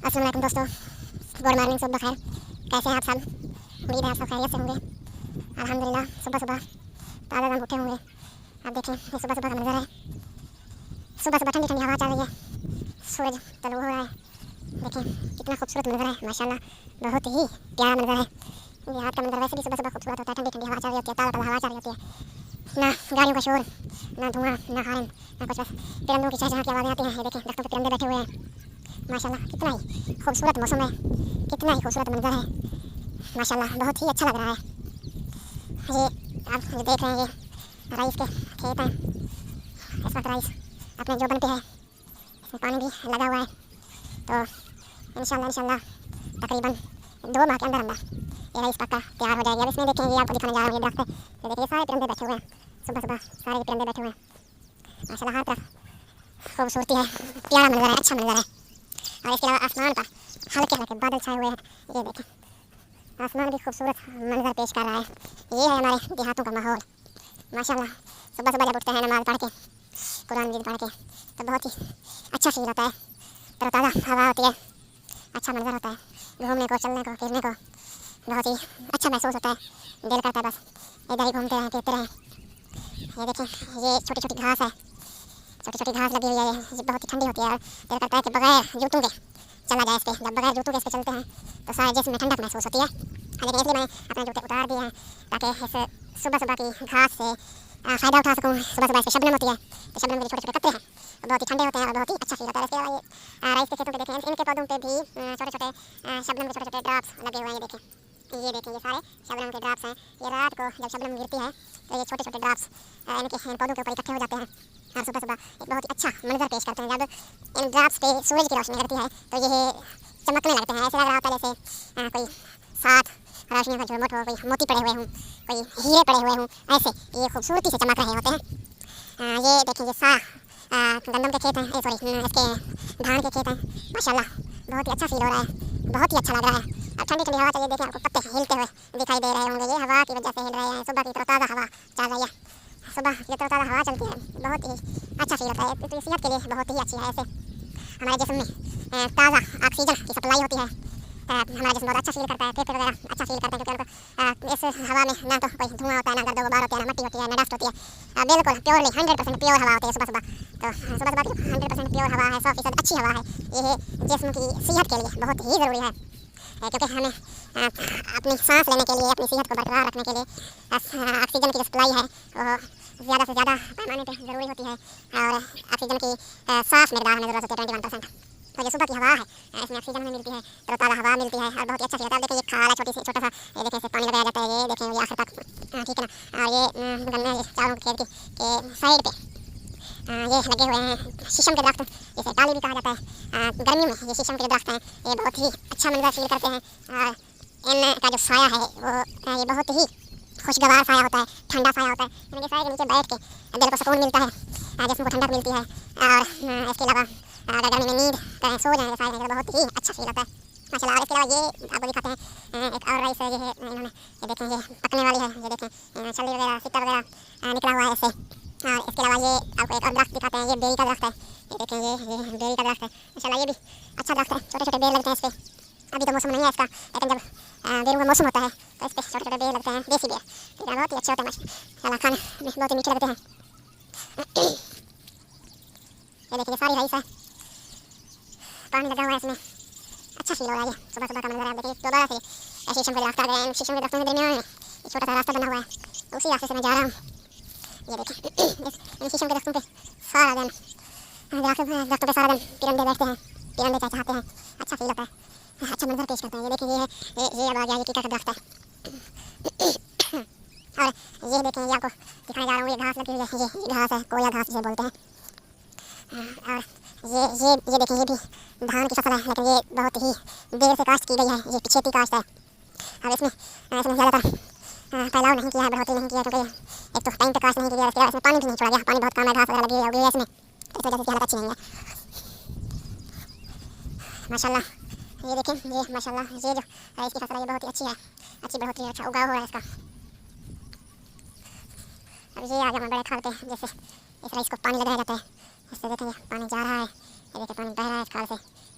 अस्सलाम वालेकुम दोस्तों, गुड मॉर्निंग, सुबह खैर। कैसे हैं आप सब? उम्मीद है आप सब खैरियत से होंगे। अल्हम्दुलिल्लाह सुबह सुबह ताज़ा दम उठे होंगे। आप देखें ये सुबह सुबह का मंजर है। सुबह सुबह ठंडी ठंडी हवा चल रही है, सूरज तलू हो रहा है। देखें कितना खूबसूरत मंजर है, माशाल्लाह बहुत ही प्यारा मंजर है। देहात का मंजर वैसे भी सुबह सुबह खूबसूरत होता है। ठंडी ठंडी हवा चल रही होती है, ताज़ा ताज़ा हवा चल रही होती है, ना गाड़ियों का शोर, ना धुआं, ना हॉर्न, ना कुछ, बस परिंदों की चहचहा की आवाज़ें आती हैं। ये देखें दरख्तों पर परिंदे बैठे हुए हैं, माशाल्लाह कितना ही खूबसूरत मौसम है, कितना ही खूबसूरत मंजर है, माशाल्लाह बहुत ही अच्छा लग रहा है। ये आप जो देख रहे हैं ये राइस के खेत हैं। इस वक्त राइस अपने जोबन पे है, इसमें पानी भी लगा हुआ है। तो इंशाल्लाह तकरीबन 2 माह के अंदर अंदर ये राइस पक्का तैयार हो जाएगी। अब इसमें देखें ये आपको दिखाने जा रहा हूँ, ये दरख्त है, ये देखिए सारे परिंदे बैठे हुए हैं, सुबह सुबह सारे परिंदे बैठे हुए हैं, माशाल्लाह हर तरफ खूबसूरती है, प्यारा मंजर है, अच्छा मंजर है। और इसके अलावा आसमान पर हल्के हल्के बादल छाए हुए हैं। ये देखें आसमान भी खूबसूरत मंजर पेश कर रहा है। ये है हमारे देहातों का माहौल, माशाल्लाह। सुबह सुबह जब उठते हैं नमाज़ पढ़ के, कुरान मजीद पढ़ के, तो बहुत ही अच्छा फील होता है, तरोताज़ा हवा होती है, अच्छा मंजर होता है। घूमने को, चलने को, फिरने को बहुत ही अच्छा महसूस होता है। दिल करता है बस इधर ही घूमते रहें, फिरते रहें। ये देखें ये छोटी छोटी घास है, छोटी छोटी घास लगी हुई है, ये बहुत ही ठंडी होती है और दिल करता है कि बगैर जूतों के चला जाए इस पर। जब बगैर जूतों के इस पर चलते हैं तो सारे जिस्म में ठंडक महसूस होती है। लेकिन इसलिए मैंने अपने जूते उतार दिए हैं ताकि इस सुबह सुबह की घास से फ़ायदा उठा सकूँ। सुबह सुबह इस पर शबनम होती है, तो शबनम के छोटे छोटे कतरे हैं, तो बहुत ही ठंडे होते हैं और बहुत ही अच्छा फील होता है। इसके अलावा ये राइस के खेतों पे देखें, इनके पौधों पे भी छोटे छोटे शबनम के छोटे छोटे ड्रॉप्स लगे हुए हैं। ये देखें ये सारे शबनम के ड्रॉप्स हैं। ये रात को जब शबनम गिरती है तो ये छोटे छोटे ड्रॉप्स इन पौधों के ऊपर इकट्ठे हो जाते हैं और सुबह सुबह एक बहुत ही अच्छा मंजर पेश करते हैं। जब इन ड्रॉप्स पे सूरज की रोशनी लगती है तो ये चमकने लगते हैं, ऐसे लग रहा होता है जैसे कोई 7 रोशनियों का झुरमुट हो, कोई मोती पड़े हुए हों, कोई हीरे पड़े हुए हों, ऐसे ये खूबसूरती से चमक रहे होते हैं। ये देखें ये गंदम के खेत हैं, सॉरी इसके धान के खेत हैं, माशाल्लाह बहुत ही अच्छा फील हो रहा है, बहुत ही अच्छा लग रहा है। अब ठंडी ठंडी हवा चाहिए, देखें आपको पत्ते हिलते हुए दिखाई दे रहे होंगे, ये हवा की वजह से हिल रहे हैं। सुबह की तरोताज़ा हवा चल रही है, सुबह की तरोताज़ा हवा चलती है, बहुत ही अच्छा फील होता है। तो सेहत के लिए बहुत ही अच्छी है। ऐसे हमारे जिस्म में ताज़ा ऑक्सीजन की सप्लाई होती है, हमारा जिस्म बहुत अच्छा फील करता है, फेफड़े वगैरह अच्छा फील करते हैं क्योंकि उनको इस हवा में ना तो कोई धुआं होता है, ना गर्द गुबार होती है, ना मट्टी होती है, ना डस्ट होती है, बिल्कुल प्योरली 100% प्योर हवा होती है सुबह सुबह। तो सुबह सुबह की 100% प्योर हवा है, 100% अच्छी हवा है। ये जिस्म की सेहत के लिए बहुत ही ज़रूरी है क्योंकि हमें अपनी सांस लेने के लिए, अपनी सेहत को बरकरार रखने के लिए ऑक्सीजन की जो सप्लाई है वो ज़्यादा से ज़्यादा पैमाने पर ज़रूरी होती है और ऑक्सीजन की साफ़ मकदार हमें ज़रूरत होती है 21%। तो जो सुबह की हवा है इसमें ऑक्सीजन हमें मिलती है, तरोताज़ा हवा मिलती है और बहुत ही अच्छा फील होता है। देखिए ये खाल है छोटी सी, छोटा सा, ये देखें इसे पानी लगाया जाता है, ये देखें ये आखिर तक, ठीक है ना। और ये गन्ने चारों खेत के साइड पे ये लगे हुए हैं शीशम के दरख्त, जिसे टाली भी कहा जाता है। गर्मियों में ये शीशम के दरख्त हैं, ये बहुत ही अच्छा मंजर फील करते हैं और इनका जो साया है वो ये बहुत ही खुशगवार साया होता है, ठंडा साया होता है। इनके साए के नीचे बैठ के दिल को सुकून मिलता है, जिस्म को ठंडक मिलती है। और इसके अलावा अगर गर्मी में नींद करें, सो जाएँ साए तो बहुत ही अच्छा फील होता है, माशाल्लाह। और इसके अलावा ये आपको दिखाते हैं एक और राइस है, ये है इन्होंने, ये देखें ये पकने वाली है, ये देखें छल्ली वगैरह सिक्का वगैरह निकला हुआ है इससे। और इसके अलावा ये आपको एक और दरख्त दिखाते हैं, ये बेरी का दरख्त है, ये देखें ये बेरी का दरख्त है, माशाल्लाह ये भी अच्छा दरख्त है, छोटे छोटे बेर लगते हैं इस पर। अभी तो मौसम नहीं है इसका, लेकिन जब बेरों का मौसम होता है तो इस पर छोटे छोटे बेर लगते हैं, देसी बेर, ठीक है, बहुत ही अच्छे होते हैं माशाल्लाह, खाने में बहुत ही मीठे लगते हैं। ये देखिए सारी राइस है, पानी लगा हुआ है इसमें, अच्छा फील हो रहा है। ये सुबह सुबह का मंजर है। देखिए दोबारा से शीशम के दरख्त आ गए हैं, शीशम के दरख्तों के दरमियान में एक छोटा सा रास्ता बना हुआ है, उसी रास्ते से मैं जा रहा हूँ। ये देखिए इन शीशम के दरख्तों पे सारा दिन दरख्तों पे सारा दिन परिंदे बैठते हैं, परिंदे चहचहाते हैं, अच्छा फील होता है, अच्छा मंजर पेश करते हैं। ये देखिए ये है ये अब आ गया, ये टीका का दरख्त है। और ये देखें ये आपको दिखाने जा रहा हूँ, ये घास लगी हुई है, ये घास है, कोया घास जिसे बोलते हैं। और ये देखें ये भी धान की फसल है, लेकिन ये बहुत ही देर से काश्त की गई है, ये पिछेती काश्त है। और इसमें ज़्यादातर फैलाव नहीं किया है, बढ़ोतरी नहीं की है, क्योंकि एक तो टाइम पे काश्त नहीं किया, इसके इसमें पानी भी नहीं छोड़ा गया, पानी बहुत कम है, घास वगैरह लगी हुई है इसमें, इस वजह से हालत अच्छी नहीं है, माशाल्लाह। ये देखें ये माशाल्लाह ये जो इसकी फसल है ये बहुत ही अच्छी है, अच्छी बढ़ोतरी, अच्छा उगाव हो रहा है इसका। अब ये आ गया मैं बड़े खाल पे, जैसे इस राइस को पानी लगाया जाता है, इससे देखें ये पानी जा रहा है, ये देखिए पानी बह रहा है इस खाल से,